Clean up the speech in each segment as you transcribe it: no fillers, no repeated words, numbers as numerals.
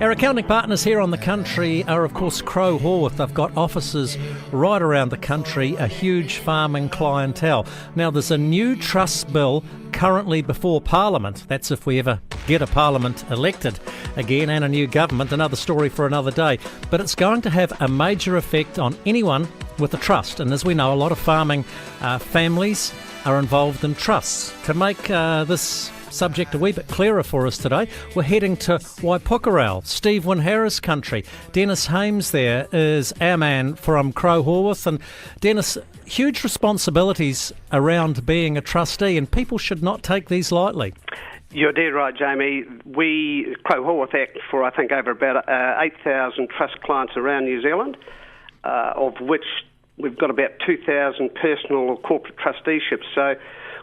Our accounting partners here on the country are, of course, Crowe, Horwath. They've got offices right around the country, a huge farming clientele. Now, there's a new trust bill currently before Parliament. That's if we ever get a Parliament elected again and a new government. Another story for another day. But it's going to have a major effect on anyone with a trust. And as we know, a lot of farming families are involved in trusts. To make this subject a wee bit clearer for us today, we're heading to Waipukurau, Steve Winharris country. Denis Hames there is our man from Crowe, Horwath. And Denis, huge responsibilities around being a trustee, and people should not take these lightly. You're dead right, Jamie. We, Crowe Horwath, act for, I think, over about 8,000 trust clients around New Zealand, of which we've got about 2,000 personal or corporate trusteeships. So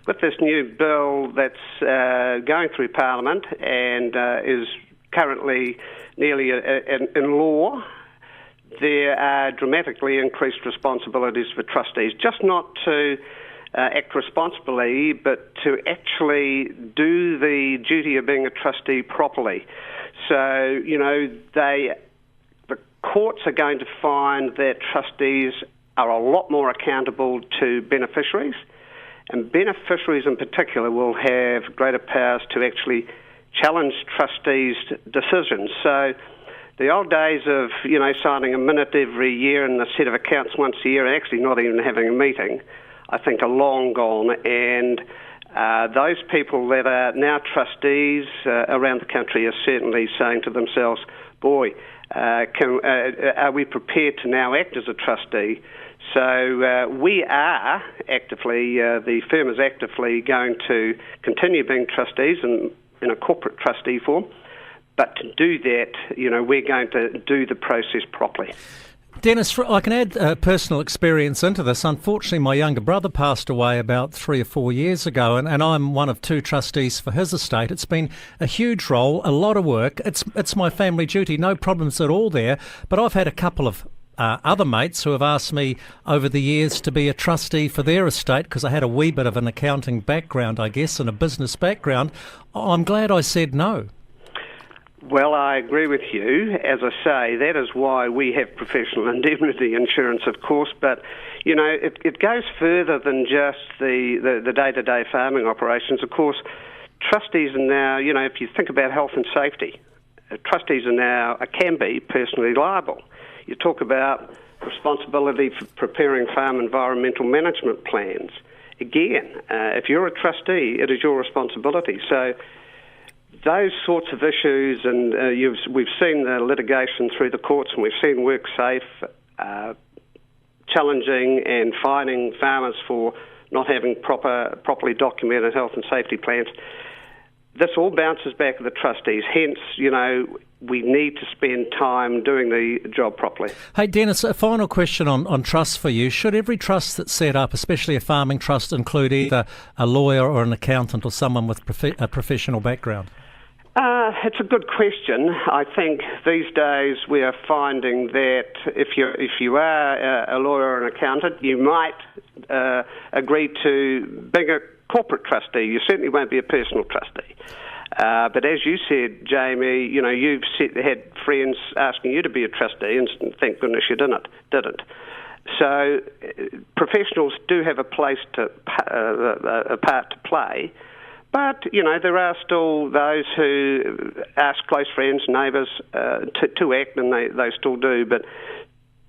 with this new bill that's going through Parliament and is currently nearly in law, there are dramatically increased responsibilities for trustees, just not to act responsibly, but to actually do the duty of being a trustee properly. So, you know, the courts are going to find that trustees are a lot more accountable to beneficiaries, and beneficiaries in particular will have greater powers to actually challenge trustees' decisions. So the old days of, you know, signing a minute every year and a set of accounts once a year and actually not even having a meeting, I think are long gone. And those people that are now trustees around the country are certainly saying to themselves, boy, are we prepared to now act as a trustee? So we are actively, the firm is actively going to continue being trustees in a corporate trustee form, but to do that, you know, we're going to do the process properly. Denis, I can add personal experience into this. Unfortunately, my younger brother passed away about 3 or 4 years ago, and I'm one of 2 trustees for his estate. It's been a huge role, a lot of work. It's my family duty, no problems at all there, but I've had a couple of other mates who have asked me over the years to be a trustee for their estate because I had a wee bit of an accounting background, I guess, and a business background. I'm glad I said no. Well, I agree with you. As I say, that is why we have professional indemnity insurance, of course, but, you know, it goes further than just the day-to-day farming operations. Of course, trustees are now, you know, if you think about health and safety, trustees are now, can be personally liable. You talk about responsibility for preparing farm environmental management plans. Again, if you're a trustee, it is your responsibility. So those sorts of issues, and we've seen the litigation through the courts, and we've seen WorkSafe challenging and fining farmers for not having properly documented health and safety plans. This all bounces back to the trustees. Hence, you know, we need to spend time doing the job properly. Hey, Denis, a final question on trusts for you. Should every trust that's set up, especially a farming trust, include either a lawyer or an accountant or someone with a professional background? It's a good question. I think these days we are finding that if you are a lawyer or an accountant, you might agree to being a corporate trustee. You certainly won't be a personal trustee. But as you said, Jamie, you know, you've had friends asking you to be a trustee, and thank goodness you didn't. So professionals do have a place a part to play. But, you know, there are still those who ask close friends, neighbours to act, and they still do. But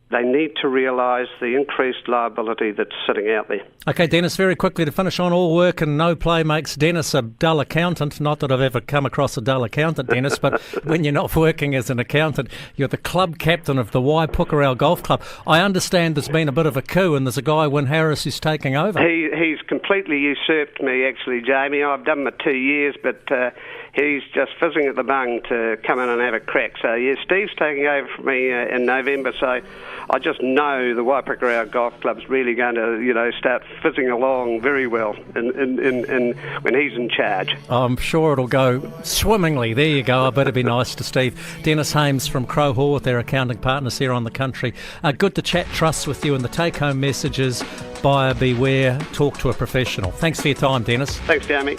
they need to realise the increased liability that's sitting out there. OK, Denis, very quickly to finish on, all work and no play makes Denis a dull accountant. Not that I've ever come across a dull accountant, Denis, but when you're not working as an accountant, you're the club captain of the Waipukurau Golf Club. I understand there's been a bit of a coup and there's a guy, Winharris, who's taking over. He's completely usurped me, actually, Jamie. I've done my 2 years, but he's just fizzing at the bung to come in and have a crack. So, yeah, Steve's taking over from me in November, so I just know the Waipukurau Golf Club's really going to, you know, start fizzing along very well in when he's in charge. I'm sure it'll go swimmingly. There you go. I better be nice to Steve. Denis Hames from Crowe Horwath, their accounting partners here on the country. Good to chat trusts with you, and the take-home message is buyer beware, talk to a professional. Thanks for your time, Denis. Thanks, Jamie.